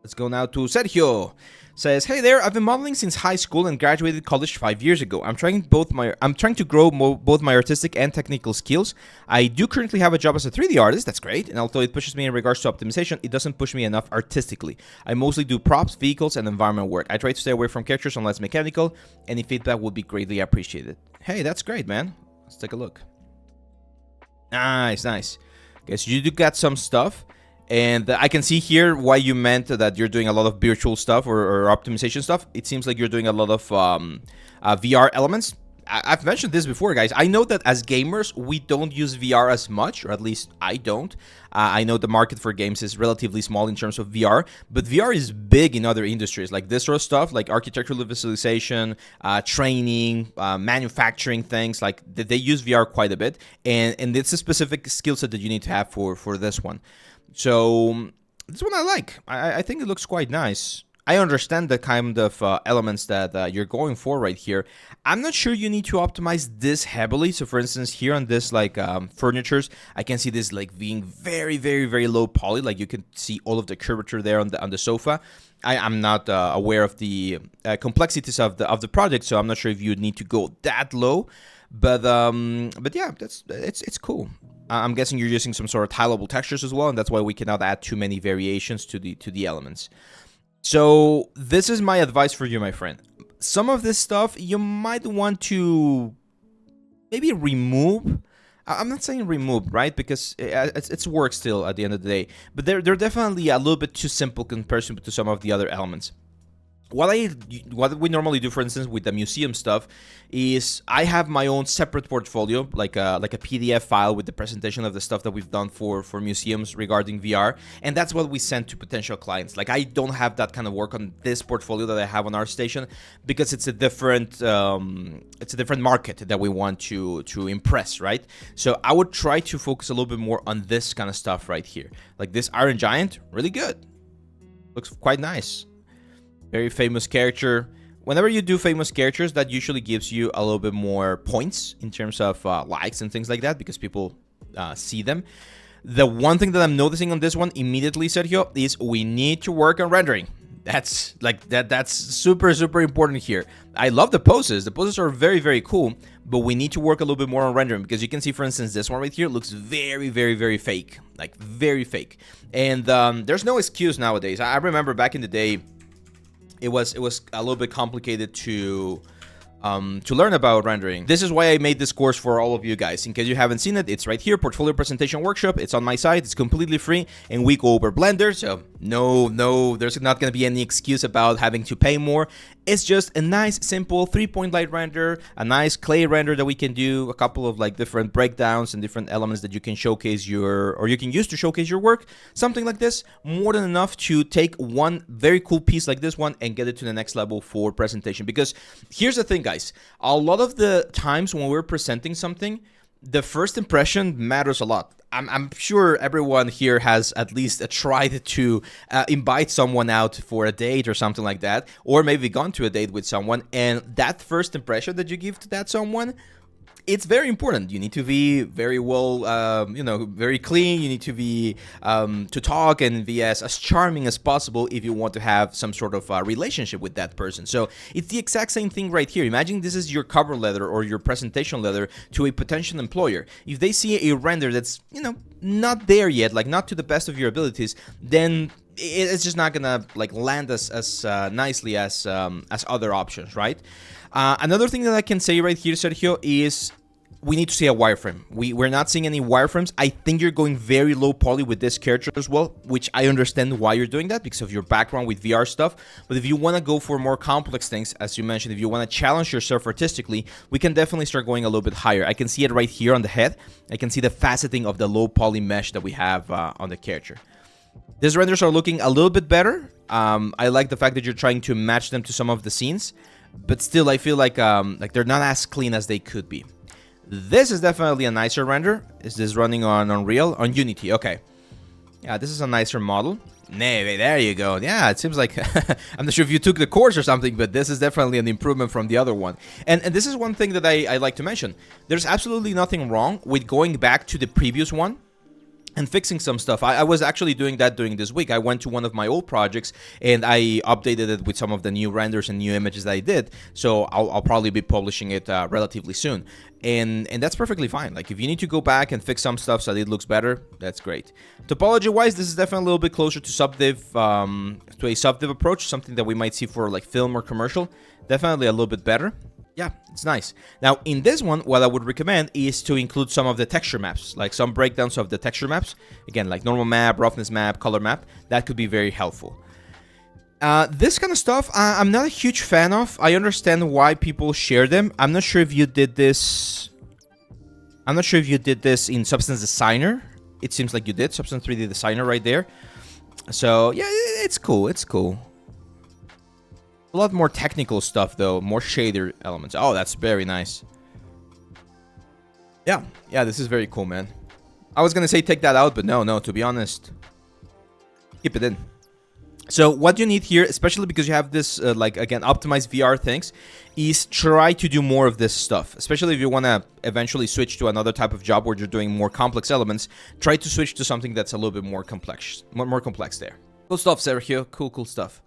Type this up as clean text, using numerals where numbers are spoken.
Let's go now to Sergio. Says, hey there, I've been modeling since high school and graduated college 5 years ago. I'm trying to grow both my artistic and technical skills. I do currently have a job as a 3D artist, that's great, and although it pushes me in regards to optimization, it doesn't push me enough artistically. I mostly do props, vehicles, and environment work. I try to stay away from characters unless mechanical. Any feedback would be greatly appreciated. Hey, that's great, man. Let's take a look. Nice, nice. Okay, so you do got some stuff. And I can see here why you meant that you're doing a lot of virtual stuff or optimization stuff. It seems like you're doing a lot of VR elements. I've mentioned this before, guys. I know that as gamers, we don't use VR as much, or at least I don't. I know the market for games is relatively small in terms of VR, but VR is big in other industries, like this sort of stuff, like architectural visualization, training, manufacturing things. Like they use VR quite a bit, and it's a specific skill set that you need to have for this one. So this one I like. I think it looks quite nice. I understand the kind of elements that you're going for right here. I'm not sure you need to optimize this heavily. So for instance, here on this like furnitures, I can see this like being very, very, very low poly. Like you can see all of the curvature there on the sofa. I'm not aware of the complexities of the project, so I'm not sure if you need to go that low. But yeah, it's cool. I'm guessing you're using some sort of tileable textures as well, and that's why we cannot add too many variations to the elements. So this is my advice for you, my friend. Some of this stuff you might want to maybe remove. I'm not saying remove, right? Because it's work still at the end of the day. But they're definitely a little bit too simple comparison to some of the other elements. What we normally do, for instance, with the museum stuff, is I have my own separate portfolio, like a PDF file with the presentation of the stuff that we've done for museums regarding VR, and that's what we send to potential clients. Like I don't have that kind of work on this portfolio that I have on ArtStation because it's a different market that we want to impress, right? So I would try to focus a little bit more on this kind of stuff right here, like this Iron Giant, really good, looks quite nice. Very famous character. Whenever you do famous characters, that usually gives you a little bit more points in terms of likes and things like that because people see them. The one thing that I'm noticing on this one immediately, Sergio, is we need to work on rendering. That's like that's super, super important here. I love the poses. The poses are very, very cool, but we need to work a little bit more on rendering because you can see, for instance, this one right here looks very, very, very fake, like very fake. And there's no excuse nowadays. I remember back in the day, it was a little bit complicated to learn about rendering. This is why I made this course for all of you guys. In case you haven't seen it, it's right here, Portfolio Presentation Workshop. It's on my site. It's completely free, and we go over Blender. So no, there's not going to be any excuse about having to pay more. It's just a nice, simple 3-point light render, a nice clay render that we can do, a couple of like different breakdowns and different elements that you can showcase you can use to showcase your work. Something like this, more than enough to take one very cool piece like this one and get it to the next level for presentation. Because here's the thing, guys, a lot of the times when we're presenting something, the first impression matters a lot. I'm sure everyone here has at least tried to invite someone out for a date or something like that, or maybe gone to a date with someone, and that first impression that you give to that someone, it's very important. You need to be very well, very clean. You need to be to talk and be as charming as possible if you want to have some sort of relationship with that person. So it's the exact same thing right here. Imagine this is your cover letter or your presentation letter to a potential employer. If they see a render that's not there yet, like not to the best of your abilities, then it's just not gonna like land as nicely as other options, right? Another thing that I can say right here, Sergio, is we need to see a wireframe. We're not seeing any wireframes. I think you're going very low poly with this character as well, which I understand why you're doing that because of your background with VR stuff. But if you want to go for more complex things, as you mentioned, if you want to challenge yourself artistically, we can definitely start going a little bit higher. I can see it right here on the head. I can see the faceting of the low poly mesh that we have on the character. These renders are looking a little bit better. I like the fact that you're trying to match them to some of the scenes, but still I feel like they're not as clean as they could be. This is definitely a nicer render. Is this running on Unreal? On Unity, okay. Yeah, this is a nicer model. Nay, there you go. Yeah, it seems like I'm not sure if you took the course or something, but this is definitely an improvement from the other one. And this is one thing that I like to mention. There's absolutely nothing wrong with going back to the previous one and fixing some stuff. I was actually doing that during this week. I went to one of my old projects and I updated it with some of the new renders and new images that I did. So I'll probably be publishing it relatively soon. And that's perfectly fine. Like, if you need to go back and fix some stuff so that it looks better, that's great. Topology-wise, this is definitely a little bit closer to subdiv, to a subdiv approach, something that we might see for like film or commercial. Definitely a little bit better. Yeah, it's nice. Now, in this one, what I would recommend is to include some of the texture maps, like some breakdowns of the texture maps. Again, like normal map, roughness map, color map. That could be very helpful. This kind of stuff, I'm not a huge fan of. I understand why people share them. I'm not sure if you did this. I'm not sure if you did this in Substance Designer. It seems like you did. Substance 3D Designer right there. So, yeah, it's cool. It's cool. A lot more technical stuff, though. More shader elements. Oh, that's very nice. Yeah, this is very cool, man. I was gonna say take that out, but no, to be honest, keep it in. So what you need here, especially because you have this, like, again, optimized VR things, is try to do more of this stuff. Especially if you want to eventually switch to another type of job where you're doing more complex elements, try to switch to something that's a little bit more complex there. Cool stuff, Sergio. Cool stuff.